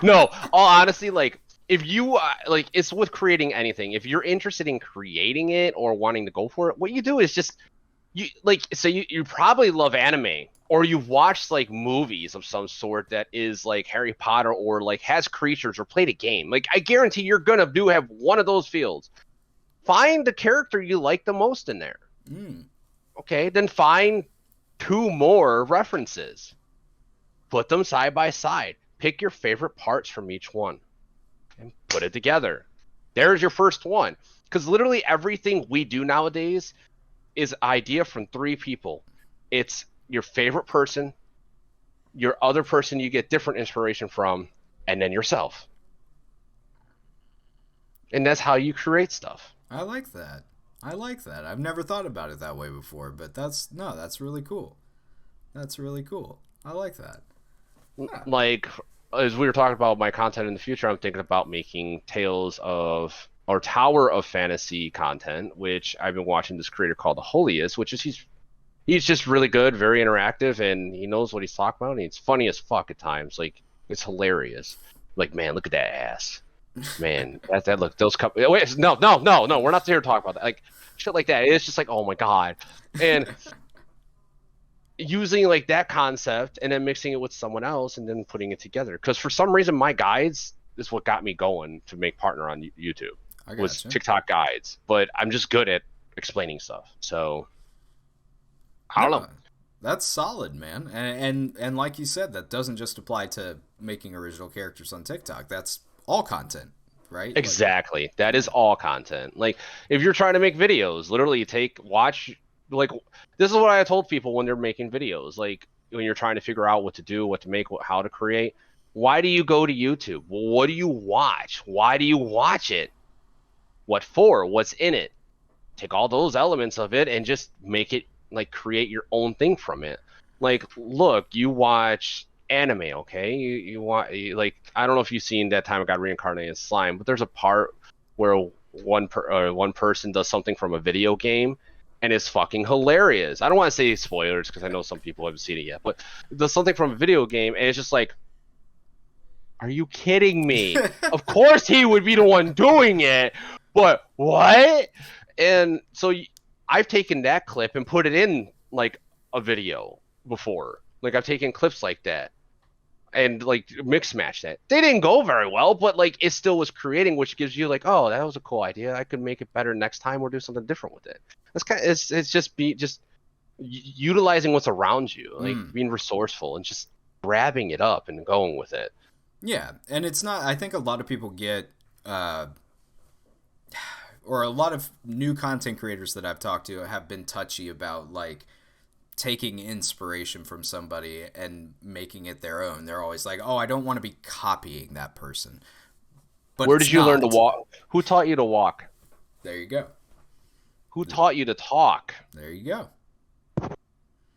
No, all honesty, like if you like, it's with creating anything. If you're interested in creating it or wanting to go for it, what you do is just you like. So you probably love anime. or you've watched like movies of some sort that is like Harry Potter or like has creatures or played a game. Like I guarantee you're gonna have one of those fields. Find the character you like the most in there. Okay, then find 2 more references. Put them side by side. Pick your favorite parts from each one and put it together. There's your first one. Because literally everything we do nowadays is idea from 3 people. It's your favorite person, your other person you get different inspiration from, and then yourself. And that's how you create stuff. I like that. I've never thought about it that way before, but that's really cool. That's really cool. I like that. Yeah. Like, as we were talking about my content in the future, I'm thinking about making Tales of, or Tower of Fantasy content, which I've been watching this creator called The Holiest, which is he's just really good, very interactive, and he knows what he's talking about, and it's funny as fuck at times. Like, it's hilarious. Like, man, look at that ass. Man, that look, those couple. Wait, no, we're not here to talk about that. Like, shit like that. It's just like, oh my god. And using like that concept and then mixing it with someone else and then putting it together. Because for some reason, my guides is what got me going to make partner on YouTube. Was TikTok guides, but I'm just good at explaining stuff. So I don't know. That's solid, man. And like you said, that doesn't just apply to making original characters on TikTok. That's all content, right? Exactly. Like, that is all content. Like, if you're trying to make videos, literally watch, like, this is what I told people when they're making videos. Like, when you're trying to figure out what to do, what to make, how to create, why do you go to YouTube? Well, what do you watch? Why do you watch it? What for? What's in it? Take all those elements of it and just make it, like, create your own thing from it. Like, look, you watch anime, okay? You want, like, I don't know if you've seen That Time I Got Reincarnated as Slime, but there's a part where one person does something from a video game and it's fucking hilarious. I don't want to say spoilers because I know some people haven't seen it yet, but does something from a video game and it's just like, are you kidding me? Of course he would be the one doing it, but what? And so I've taken that clip and put it in like a video before. Like, I've taken clips like that and like mix match that. They didn't go very well, but like it still was creating, which gives you like, oh, that was a cool idea. I could make it better next time or do something different with it. That's kind of, it's just utilizing what's around you, like being resourceful and just grabbing it up and going with it. Yeah, and it's not, I think a lot of people get or a lot of new content creators that I've talked to have been touchy about like taking inspiration from somebody and making it their own. They're always like, oh, I don't want to be copying that person. But where did you learn to walk? Who taught you to walk? There you go. Who taught you to talk? There you go.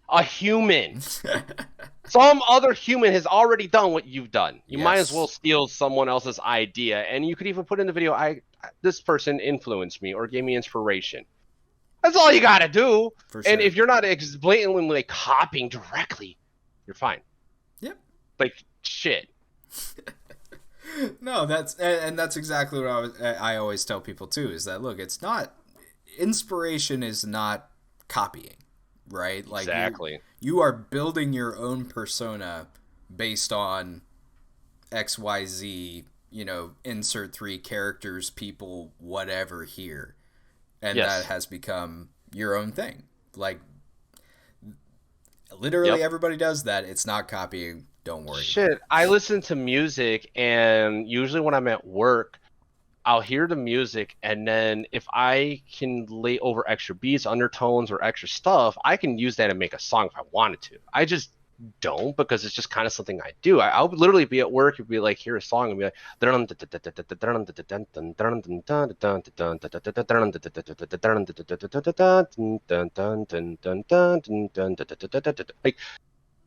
A human. Some other human has already done what you've done. You might as well steal someone else's idea, and you could even put in the video, this person influenced me or gave me inspiration. That's all you gotta do. For sure. And if you're not blatantly like copying directly, you're fine. Yep. Like, shit. No, that's exactly what I always tell people too, is that, look, it's not, inspiration is not copying, right? Like, exactly. You are building your own persona based on XYZ, insert 3 characters, people, whatever here. And that has become your own thing. Like, literally everybody does that. It's not copying. Don't worry. Shit, I listen to music, and usually when I'm at work, I'll hear the music, and then if I can lay over extra beats, undertones, or extra stuff, I can use that and make a song if I wanted to. I just don't, because it's just kind of something I do. I would literally be at work and be like, hear a song and be like, like,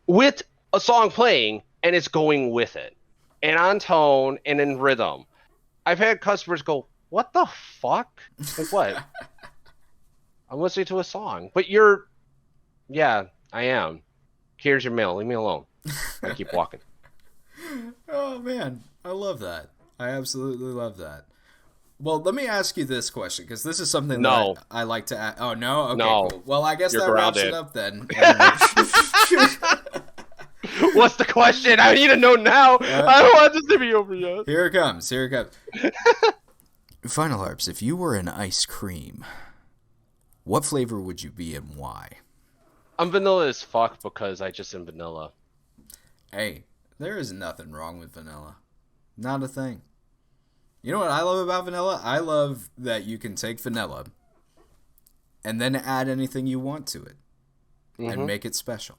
with a song playing, and it's going with it, and on tone and in rhythm. I've had customers go, what the fuck? Like, what? I'm listening to a song. But yeah, I am. Here's your mail. Leave me alone. I keep walking. Oh, man. I love that. I absolutely love that. Well, let me ask you this question, because this is something that I like to ask. Oh, no? Okay, no. cool. Well, I guess You're that grounded. wraps it up then. What's the question? I need to know now. I don't want this to be over yet. Here it comes. FinalHarps, if you were an ice cream, what flavor would you be and why? I'm vanilla as fuck because I just am vanilla. Hey, there is nothing wrong with vanilla. Not a thing. You know what I love about vanilla? I love that you can take vanilla and then add anything you want to it and make it special.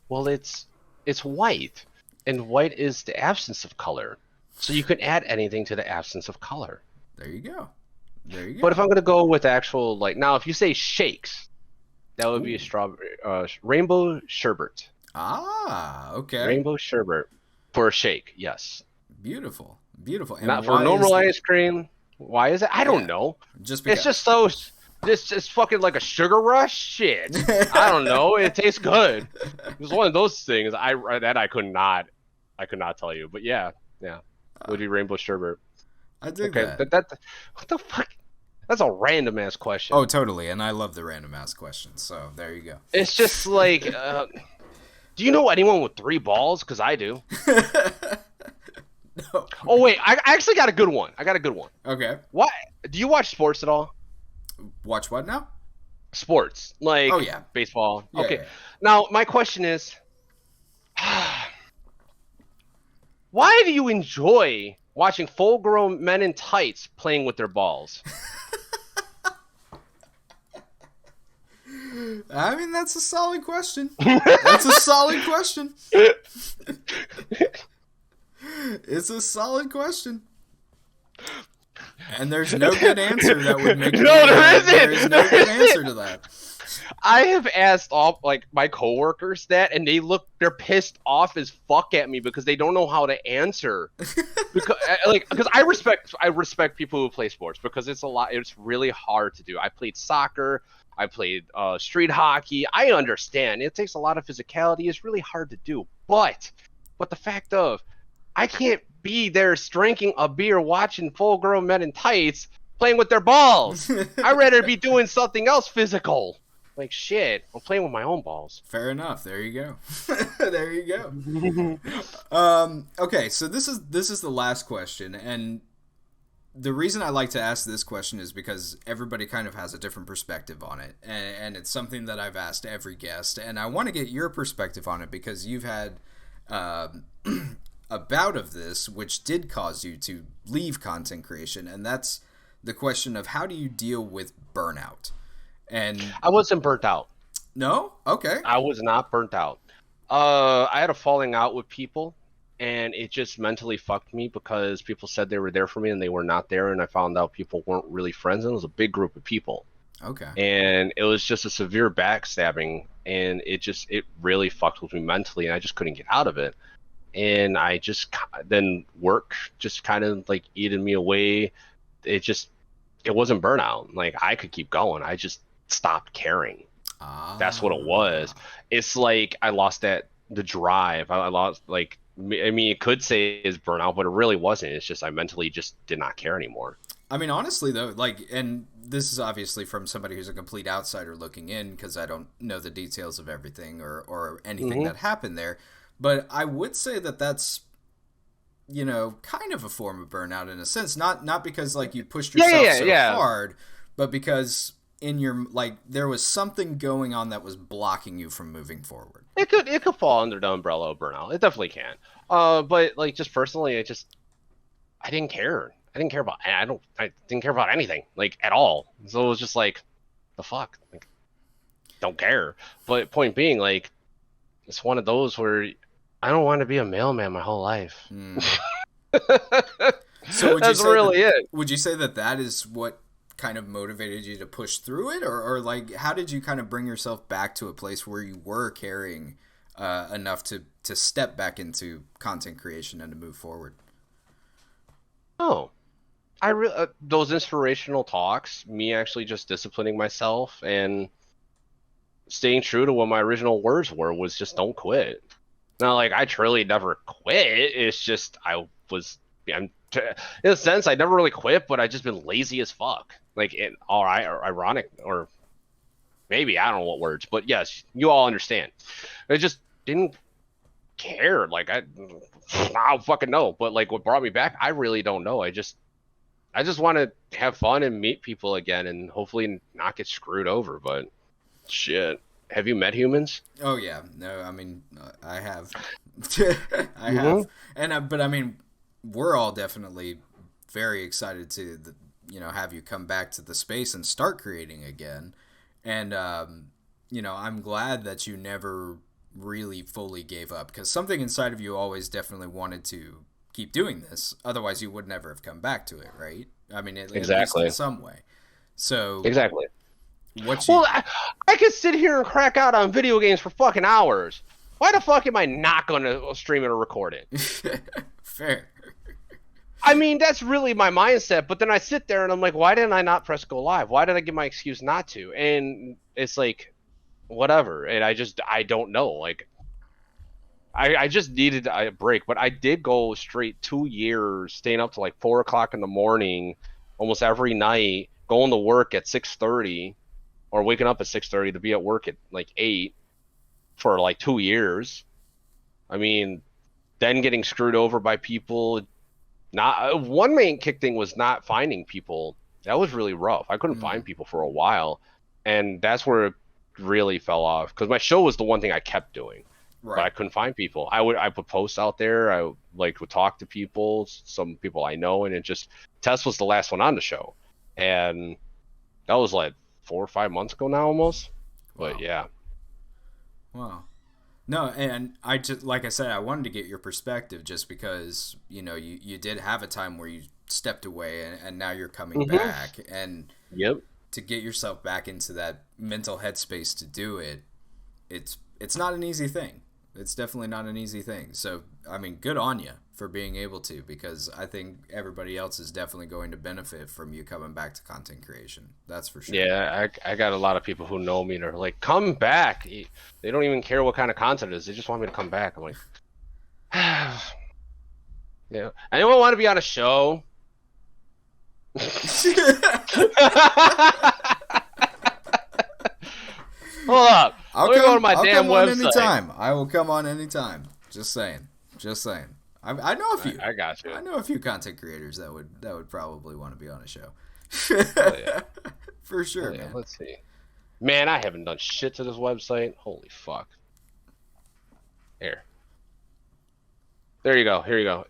Well, it's white, and white is the absence of color. So you can add anything to the absence of color. There you go. But if I'm going to go with actual, like, now if you say shakes, that would be a strawberry, rainbow sherbet. Ah, okay. Rainbow sherbet for a shake, yes. Beautiful. And not for normal ice cream. Why is it? I don't know. Just because. It's just so. It's fucking like a sugar rush. Shit. I don't know. It tastes good. It's one of those things. I could not tell you. But yeah. Would be rainbow sherbet. I dig that. What the fuck? That's a random ass question. Oh, totally. And I love the random ass questions. So there you go. It's just like, do you know anyone with 3 balls? Because I do. No. Oh wait, I actually got a good one. Okay. What? Do you watch sports at all? Watch what now? Sports, like baseball. Yeah, okay. Yeah. Now my question is, why do you enjoy watching full-grown men in tights playing with their balls? I mean, that's a solid question. It's a solid question. And there's no good answer that would make there isn't. There's no good answer to that. I have asked all like my coworkers that, and they're pissed off as fuck at me because they don't know how to answer. because I respect people who play sports because it's really hard to do. I played soccer, I played street hockey. I understand it takes a lot of physicality. It's really hard to do, but the fact of I can't be there drinking a beer watching full-grown men in tights playing with their balls. I'd rather be doing something else physical. Like, shit, I'm playing with my own balls. Fair enough. There you go. There you go. Okay, so this is the last question, and the reason I like to ask this question is because everybody kind of has a different perspective on it, and it's something that I've asked every guest, and I want to get your perspective on it because you've had a bout of this, which did cause you to leave content creation, and that's the question of how do you deal with burnout? And I wasn't burnt out. No? Okay. I was not burnt out. I had a falling out with people, and it just mentally fucked me because people said they were there for me and they were not there, and I found out people weren't really friends, and it was a big group of people. Okay. And it was just a severe backstabbing, and it really fucked with me mentally, and I just couldn't get out of it. And I just then work just kind of like eating me away. It wasn't burnout. Like I could keep going. I just stopped caring. That's what it was. It's like I lost the drive. I lost like, I mean, it could say it's burnout, but it really wasn't. It's just I mentally just did not care anymore. I mean, honestly though, like, and this is obviously from somebody who's a complete outsider looking in because I don't know the details of everything or anything that happened there. But I would say that that's, you know, kind of a form of burnout in a sense. Not because like you pushed yourself so hard, but because in your like there was something going on that was blocking you from moving forward. It could fall under the umbrella of burnout. It definitely can. But like just personally, I didn't care. I didn't care about anything like at all. So it was just like, the fuck, like, don't care. But point being, like, it's one of those where I don't want to be a mailman my whole life. So that's really it. Would you say that is what kind of motivated you to push through it, or like how did you kind of bring yourself back to a place where you were caring enough to step back into content creation and to move forward? Oh, those inspirational talks, me actually just disciplining myself and staying true to what my original words were was just don't quit. Now, like, I truly never quit. It's just in a sense, I never really quit, but I just been lazy as fuck. Like, ironic, or maybe, I don't know what words, but yes, you all understand. I just didn't care. Like, I don't fucking know. But like, what brought me back, I really don't know. I just want to have fun and meet people again, and hopefully not get screwed over. But shit, have you met humans? Oh yeah, no, I mean, I have, I have, and but I mean, we're all definitely very excited to, have you come back to the space and start creating again, and I'm glad that you never really fully gave up, because something inside of you always definitely wanted to keep doing this. Otherwise, you would never have come back to it, right? I mean, at least in some way. So exactly. Well, I could sit here and crack out on video games for fucking hours. Why the fuck am I not going to stream it or record it? Fair. I mean, that's really my mindset. But then I sit there and I'm like, why didn't I not press go live? Why did I give my excuse not to? And it's like, whatever. And I don't know. Like, I just needed a break. But I did go straight 2 years, staying up to like 4 o'clock in the morning, almost every night, going to work at 6:30. Or waking up at 6:30 to be at work at like 8 for like 2 years. I mean, then getting screwed over by people. Not one main kick thing was not finding people. That was really rough. I couldn't find people for a while, and that's where it really fell off. Because my show was the one thing I kept doing, but I couldn't find people. I put posts out there. I would talk to people, some people I know, and Tess was the last one on the show, and that was like 4 or 5 months ago now, almost. But yeah. Wow. No, and I just, like I said, I wanted to get your perspective, just because you did have a time where you stepped away, and now you're coming back, and to get yourself back into that mental headspace to do it, it's not an easy thing. It's definitely not an easy thing. So, I mean, good on you for being able to, because I think everybody else is definitely going to benefit from you coming back to content creation. That's for sure. Yeah, I got a lot of people who know me and are like, come back. They don't even care what kind of content it is. They just want me to come back. I'm like, yeah. Anyone want to be on a show? Hold up. I'll come on anytime. I will come on anytime. Just saying. I know a few. I got you. I know a few content creators that would probably want to be on a show. Yeah. For sure, man. Let's see. Man, I haven't done shit to this website. Holy fuck. Here. There you go. Here you go.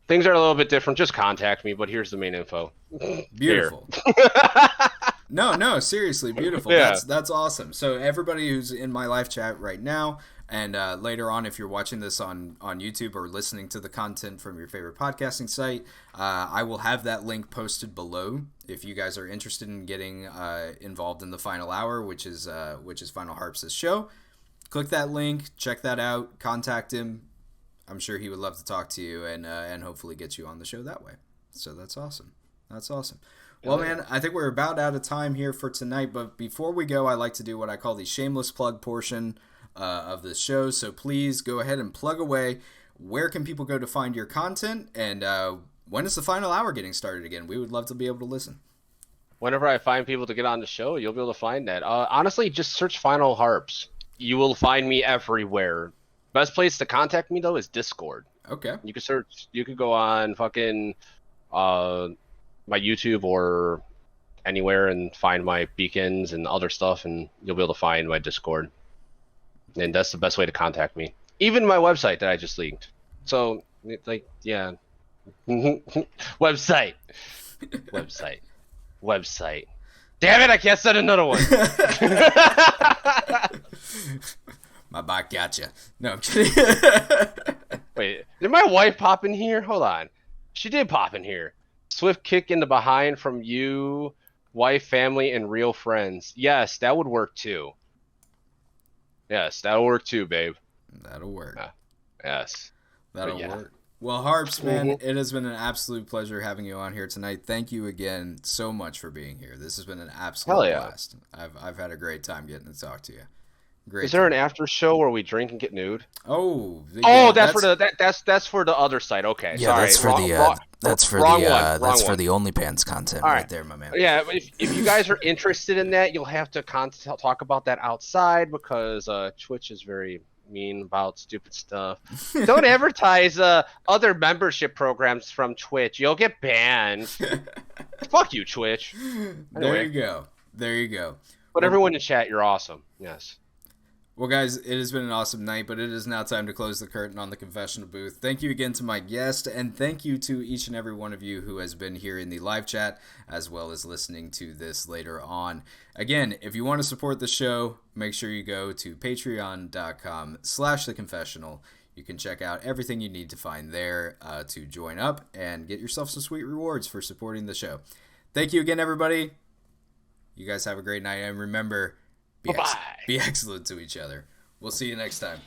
Things are a little bit different. Just contact me, but here's the main info. Beautiful. No, seriously, beautiful. Yeah. That's awesome. So everybody who's in my live chat right now, and later on, if you're watching this on YouTube or listening to the content from your favorite podcasting site, I will have that link posted below if you guys are interested in getting involved in the final hour, which is FinalHarps' show. Click that link, check that out, contact him. I'm sure he would love to talk to you and hopefully get you on the show that way. So that's awesome. Well, man, I think we're about out of time here for tonight, but before we go, I like to do what I call the shameless plug portion of the show. So please go ahead and plug away. Where can people go to find your content, and when is the final hour getting started again? We would love to be able to listen. Whenever I find people to get on the show, you'll be able to find that. Honestly, just search FinalHarps. You will find me everywhere. Best place to contact me, though, is Discord. Okay. You could go on fucking my YouTube or anywhere and find my beacons and other stuff, and you'll be able to find my Discord. And that's the best way to contact me. Even my website that I just leaked. So, like, yeah. Website. Damn it, I can't set another one. My bot gotcha. No, I'm kidding. Wait, did my wife pop in here? Hold on. She did pop in here. Swift kick in the behind from you, wife, family, and real friends. Yes, that would work too. Yes, that'll work too, babe. That'll work. Yes. That'll work. Well, Harps, man, it has been an absolute pleasure having you on here tonight. Thank you again so much for being here. This has been an absolute blast. I've had a great time getting to talk to you. Great. Is there an after show where we drink and get nude? Oh, yeah, that's for the other site. Okay, yeah, sorry. that's for That's for Wrong the one. that's for One. the OnlyPants content right there, my man. Yeah, if you guys are interested in that, you'll have to talk about that outside because Twitch is very mean about stupid stuff. Don't advertise other membership programs from Twitch. You'll get banned. Fuck you, Twitch. Anyway. There you go. But everyone in chat, you're awesome. Yes. Well, guys, it has been an awesome night, but it is now time to close the curtain on the confessional booth. Thank you again to my guest, and thank you to each and every one of you who has been here in the live chat, as well as listening to this later on. Again, if you want to support the show, make sure you go to patreon.com/theconfessional. You can check out everything you need to find there to join up and get yourself some sweet rewards for supporting the show. Thank you again, everybody. You guys have a great night, and remember, be excellent to each other. We'll see you next time.